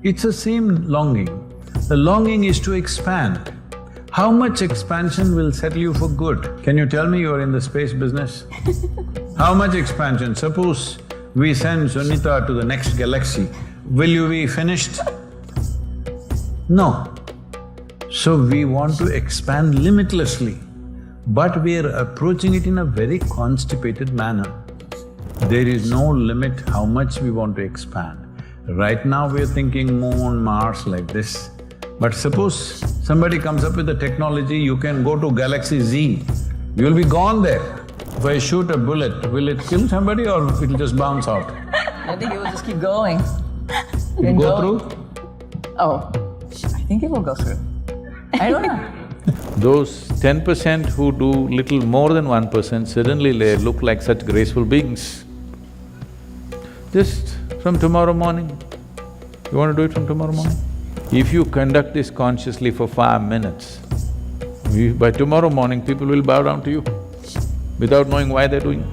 It's the same longing. The longing is to expand. How much expansion will settle you for good? Can you tell me you're in the space business? How much expansion? Suppose we send Sunita to the next galaxy, will you be finished? No. So we want to expand limitlessly, but we are approaching it in a very constipated manner. There is no limit how much we want to expand. Right now we're thinking moon, Mars like this. But suppose somebody comes up with the technology, you can go to galaxy Z, you'll be gone there. If I shoot a bullet, will it kill somebody or it'll just bounce out? I think it will just keep going. It'll go through? Oh, I think it will go through. I don't know. Those 10% who do little more than 1%, suddenly they look like such graceful beings. Just from tomorrow morning, you want to do it from tomorrow morning? If you conduct this consciously for 5 minutes, by tomorrow morning people will bow down to you without knowing why they're doing it.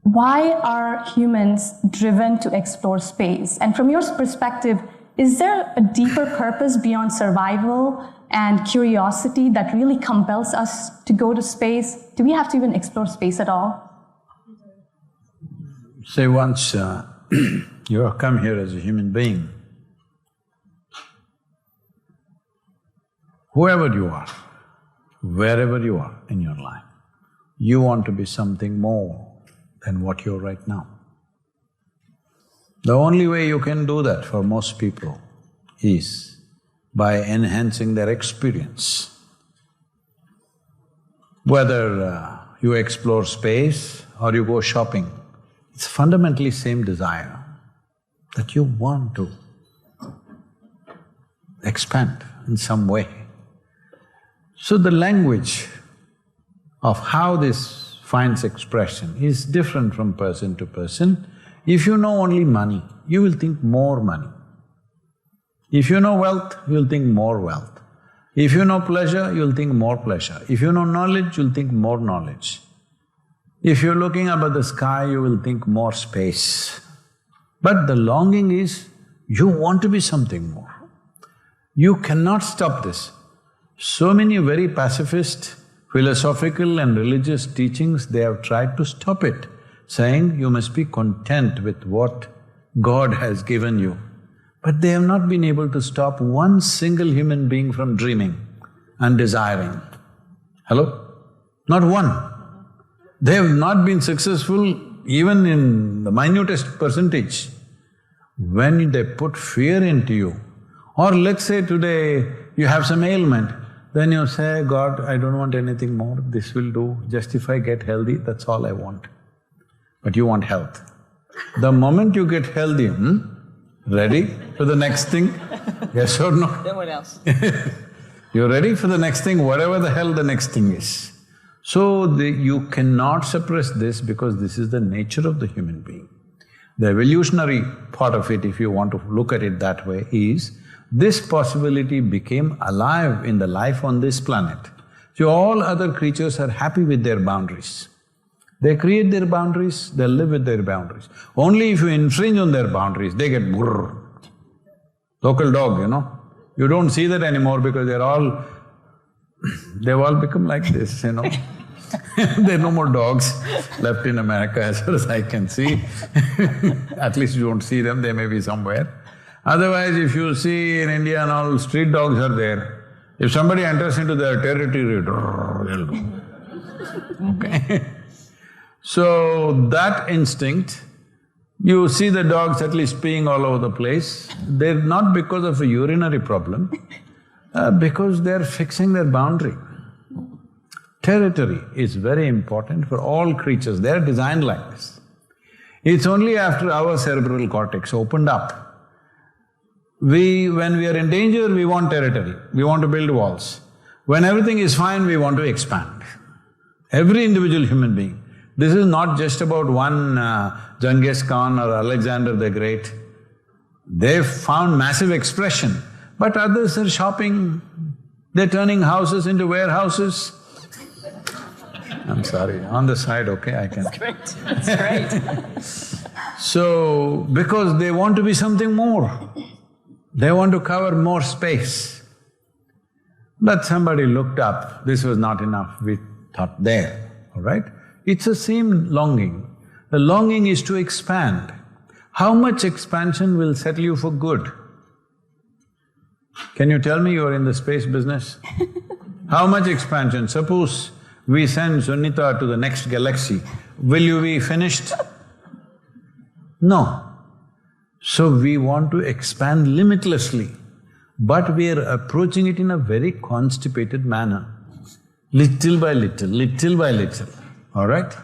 Why are humans driven to explore space? And from your perspective, is there a deeper purpose beyond survival and curiosity that really compels us to go to space? Do we have to even explore space at all? Say once you have come here as a human being, whoever you are, wherever you are in your life, you want to be something more than what you're right now. The only way you can do that for most people is by enhancing their experience. Whether you explore space or you go shopping, it's fundamentally same desire that you want to expand in some way. So the language of how this finds expression is different from person to person. If you know only money, you will think more money. If you know wealth, you'll think more wealth. If you know pleasure, you'll think more pleasure. If you know knowledge, you'll think more knowledge. If you're looking up at the sky, you will think more space. But the longing is, you want to be something more. You cannot stop this. So many very pacifist, philosophical and religious teachings, they have tried to stop it, saying you must be content with what God has given you. But they have not been able to stop one single human being from dreaming and desiring. Hello? Not one. They have not been successful even in the minutest percentage. When they put fear into you, or let's say today you have some ailment, then you say, God, I don't want anything more, this will do, just if I get healthy, that's all I want. But you want health. The moment you get healthy, ready for the next thing? Yes or no? Then what else? You're ready for the next thing, whatever the hell the next thing is. So you cannot suppress this because this is the nature of the human being. The evolutionary part of it, if you want to look at it that way, is this possibility became alive in the life on this planet. So all other creatures are happy with their boundaries. They create their boundaries, they live with their boundaries. Only if you infringe on their boundaries, they get brrr. Local dog, you know. You don't see that anymore because they've all become like this, you know. There are no more dogs left in America as far as I can see. At least you don't see them, they may be somewhere. Otherwise, if you see in India and all, street dogs are there. If somebody enters into their territory, they'll go. Okay? So that instinct, you see the dogs at least peeing all over the place, they're not because of a urinary problem, because they're fixing their boundary. Territory is very important for all creatures, they're designed like this. It's only after our cerebral cortex opened up, when we are in danger, we want territory, we want to build walls. When everything is fine, we want to expand. Every individual human being. This is not just about one Genghis Khan or Alexander the Great. They've found massive expression, but others are shopping, they're turning houses into warehouses. I'm sorry, on the side, okay, I can. That's great. That's great. So, because they want to be something more, they want to cover more space. But somebody looked up, this was not enough, we thought there, all right? It's the same longing. The longing is to expand. How much expansion will settle you for good? Can you tell me you're in the space business? How much expansion? Suppose we send Sunita to the next galaxy, will you be finished? No. So we want to expand limitlessly, but we are approaching it in a very constipated manner, little by little, all right?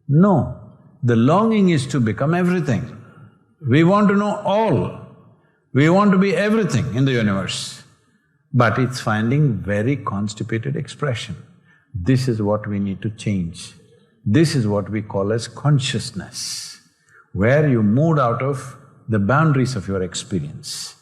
No, the longing is to become everything. We want to know all. We want to be everything in the universe, but it's finding very constipated expression. This is what we need to change. This is what we call as consciousness, where you moved out of the boundaries of your experience.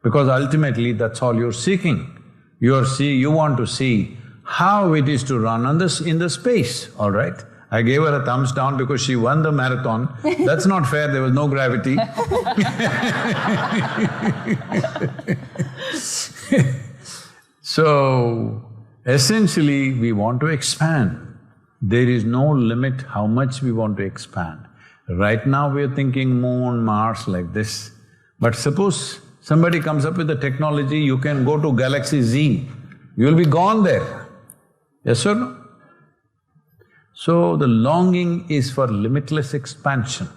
Because ultimately that's all you're seeking. You want to see how it is to run in the space, all right? I gave her a thumbs down because she won the marathon. That's not fair, there was no gravity. So, essentially, we want to expand. There is no limit how much we want to expand. Right now we are thinking Moon, Mars like this, but suppose somebody comes up with the technology, you can go to Galaxy Z, you'll be gone there. Yes or no? So the longing is for limitless expansion.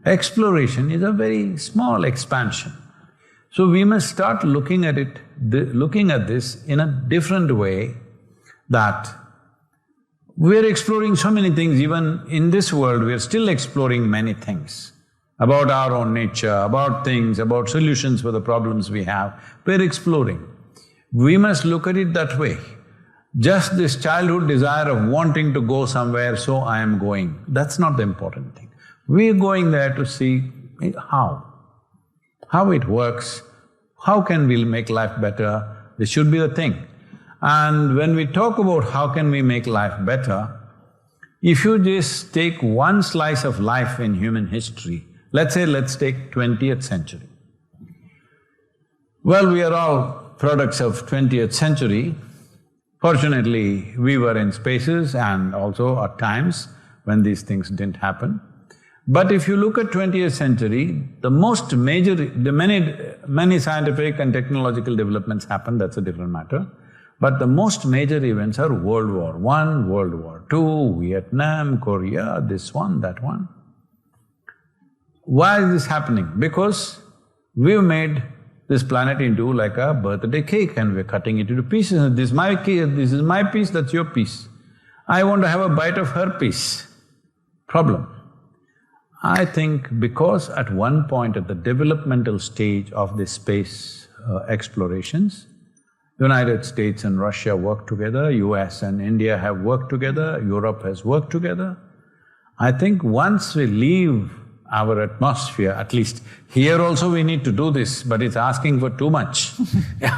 Exploration is a very small expansion. So we must start looking at this in a different way, that we're exploring so many things. Even in this world, we're still exploring many things about our own nature, about things, about solutions for the problems we have. We're exploring. We must look at it that way. Just this childhood desire of wanting to go somewhere, so I am going, that's not the important thing. We're going there to see how it works, how can we make life better, this should be the thing. And when we talk about how can we make life better, if you just take one slice of life in human history, let's take 20th century. Well, we are all products of 20th century. Fortunately, we were in spaces and also at times when these things didn't happen. But if you look at 20th century, many scientific and technological developments happened, that's a different matter. But the most major events are World War I, World War II, Vietnam, Korea, this one, that one. Why is this happening? Because we've made this planet into like a birthday cake and we're cutting it into pieces. This is my cake, this is my piece, that's your piece. I want to have a bite of her piece. Problem. I think because at one point at the developmental stage of this space explorations, United States and Russia work together, US and India have worked together, Europe has worked together. I think once we leave our atmosphere, at least here also we need to do this, but it's asking for too much,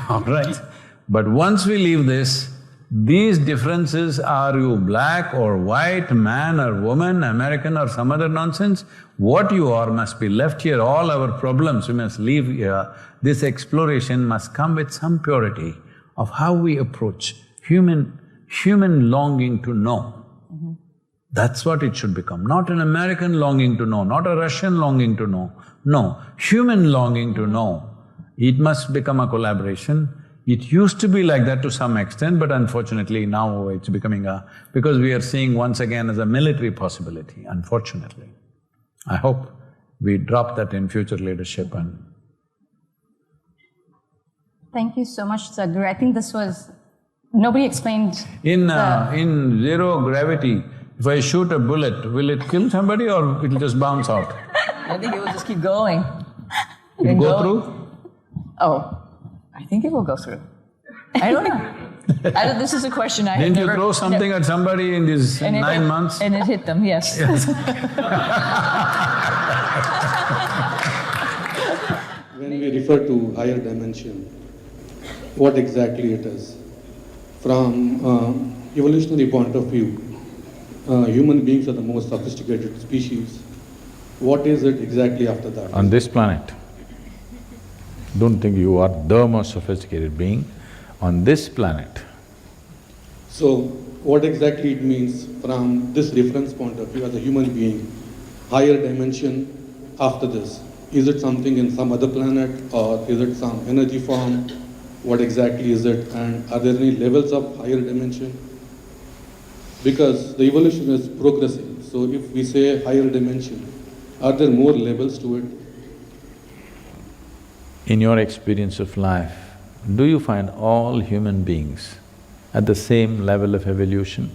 all right? But once we leave this, these differences, are you black or white, man or woman, American or some other nonsense, what you are must be left here, all our problems we must leave here. This exploration must come with some purity of how we approach human longing to know. That's what it should become, not an American longing to know, not a Russian longing to know. No, human longing to know. It must become a collaboration. It used to be like that to some extent, but unfortunately now it's becoming because we are seeing once again as a military possibility, unfortunately. I hope we drop that in future leadership and… Thank you so much, Sadhguru. I think this was… nobody explained… In zero gravity, if I shoot a bullet, will it kill somebody or it'll just bounce out? I think it will just keep going. It'll go through? Oh, I think it will go through. I don't know. This is a question I have Didn't never… you throw something at somebody in these 9 months? And it hit them, yes. When we refer to higher dimension, what exactly it is? From evolutionary point of view, human beings are the most sophisticated species. What is it exactly after that? On this planet. Don't think you are the most sophisticated being on this planet. So, what exactly it means from this reference point of view as a human being, higher dimension after this? Is it something in some other planet, or is it some energy form? What exactly is it? And are there any levels of higher dimension? Because the evolution is progressing. So if we say higher dimension, are there more levels to it? In your experience of life, do you find all human beings at the same level of evolution?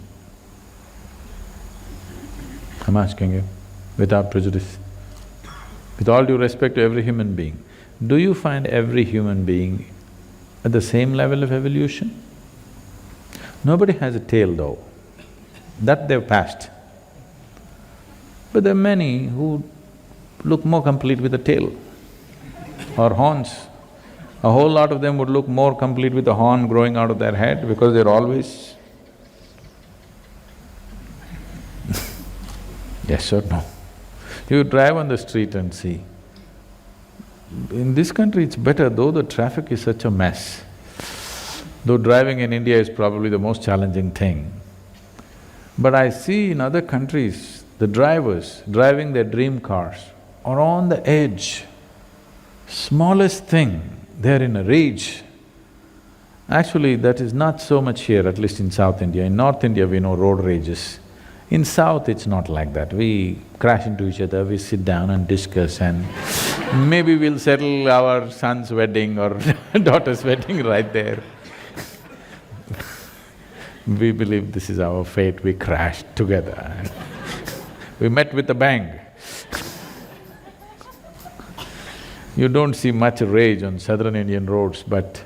I'm asking you, without prejudice. With all due respect to every human being, do you find every human being at the same level of evolution? Nobody has a tail though, that they've passed. But there are many who look more complete with a tail or horns. A whole lot of them would look more complete with a horn growing out of their head because they're always… Yes or no? You drive on the street and see. In this country it's better, though the traffic is such a mess. Though driving in India is probably the most challenging thing. But I see in other countries, the drivers driving their dream cars are on the edge. Smallest thing, they're in a rage. Actually, that is not so much here, at least in South India. In North India, we know road rages. In South, it's not like that. We crash into each other, we sit down and discuss, and maybe we'll settle our son's wedding or daughter's wedding right there. We believe this is our fate, we crashed together. We met with a bang. You don't see much rage on southern Indian roads, but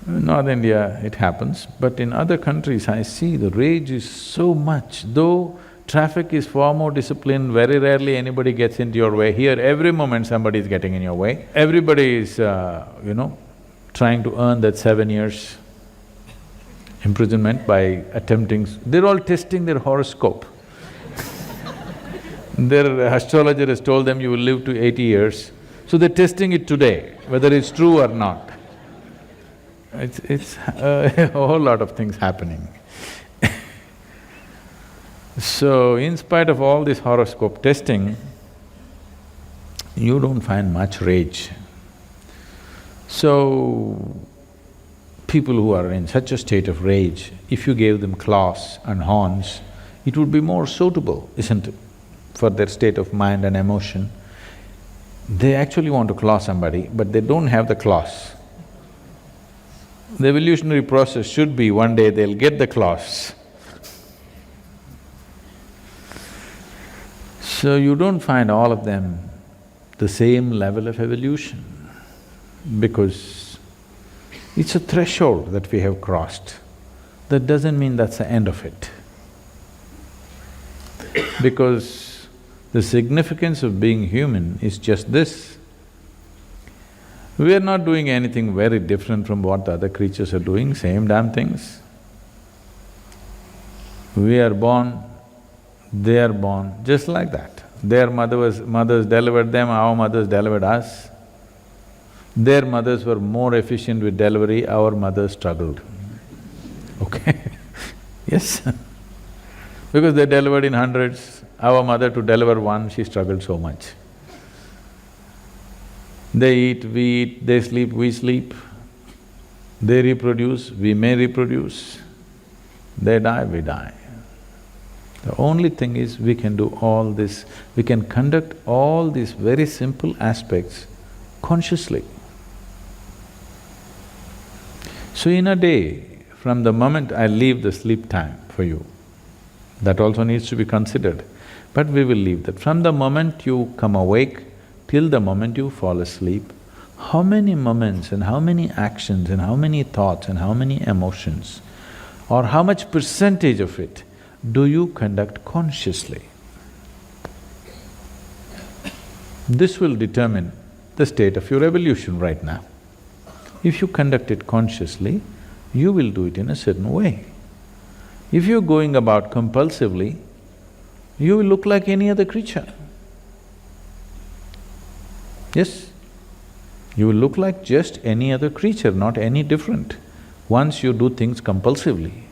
in North India it happens. But in other countries I see the rage is so much. Though traffic is far more disciplined, very rarely anybody gets into your way. Here every moment somebody is getting in your way. Everybody is, trying to earn that 7 years imprisonment by attempting… They're all testing their horoscope. Their astrologer has told them you will live to 80 years, so they're testing it today, whether it's true or not. It's a whole lot of things happening. So, in spite of all this horoscope testing, you don't find much rage. So, people who are in such a state of rage, if you gave them claws and horns, it would be more suitable, isn't it, for their state of mind and emotion. They actually want to claw somebody, but they don't have the claws. The evolutionary process should be one day they'll get the claws. So you don't find all of them the same level of evolution, because it's a threshold that we have crossed. That doesn't mean that's the end of it. Because the significance of being human is just this. We are not doing anything very different from what the other creatures are doing, same damn things. We are born, they are born, just like that. Their mothers delivered them, our mothers delivered us. Their mothers were more efficient with delivery, our mothers struggled. Okay? Yes. Because they delivered in hundreds, our mother to deliver one, she struggled so much. They eat, we eat, they sleep, we sleep. They reproduce, we may reproduce. They die, we die. The only thing is we can do all this, we can conduct all these very simple aspects consciously. So in a day, from the moment I leave the sleep time for you, that also needs to be considered, but we will leave that. From the moment you come awake till the moment you fall asleep, how many moments and how many actions and how many thoughts and how many emotions, or how much percentage of it do you conduct consciously? This will determine the state of your evolution right now. If you conduct it consciously, you will do it in a certain way. If you're going about compulsively, you will look like any other creature. Yes? You will look like just any other creature, not any different, once you do things compulsively.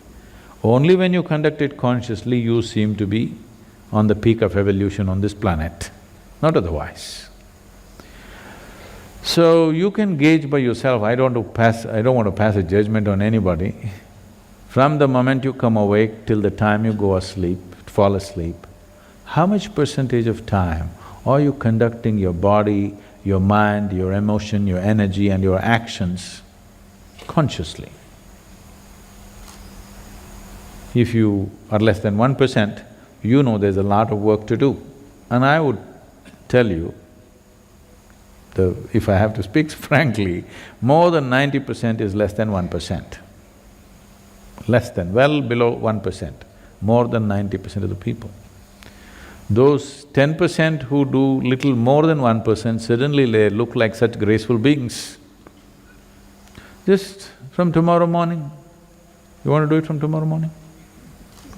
Only when you conduct it consciously, you seem to be on the peak of evolution on this planet, not otherwise. So you can gauge by yourself, I don't want to pass a judgment on anybody. From the moment you come awake till the time you go asleep, fall asleep, how much percentage of time are you conducting your body, your mind, your emotion, your energy and your actions consciously? If you are less than 1%, you know there's a lot of work to do. And I would tell you, if I have to speak frankly, more than 90% is less than 1%. Less than, well below 1%, more than 90% of the people. Those 10% who do little more than 1%, suddenly they look like such graceful beings. Just from tomorrow morning, you want to do it from tomorrow morning?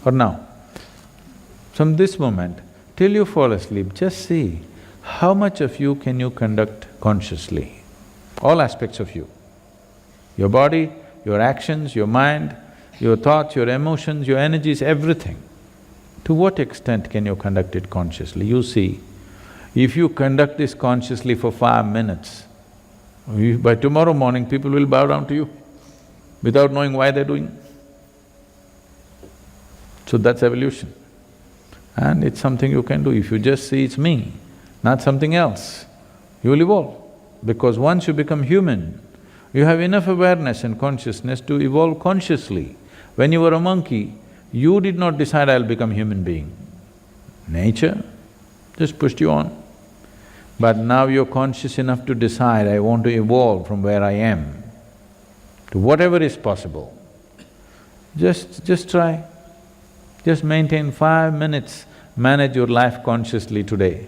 Or now? From this moment till you fall asleep, just see how much of you can you conduct consciously, all aspects of you. Your body, your actions, your mind, your thoughts, your emotions, your energies, everything. To what extent can you conduct it consciously? You see, if you conduct this consciously for 5 minutes, by tomorrow morning people will bow down to you without knowing why they're doing. So that's evolution. And it's something you can do. If you just see it's me, not something else, you will evolve. Because once you become human, you have enough awareness and consciousness to evolve consciously. When you were a monkey, you did not decide, I'll become human being. Nature just pushed you on. But now you're conscious enough to decide, I want to evolve from where I am to whatever is possible. Just try. Just maintain 5 minutes, manage your life consciously today.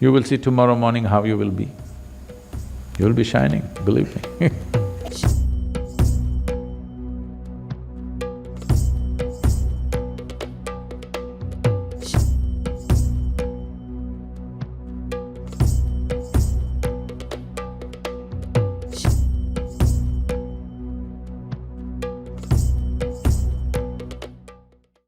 You will see tomorrow morning how you will be. You'll be shining, believe me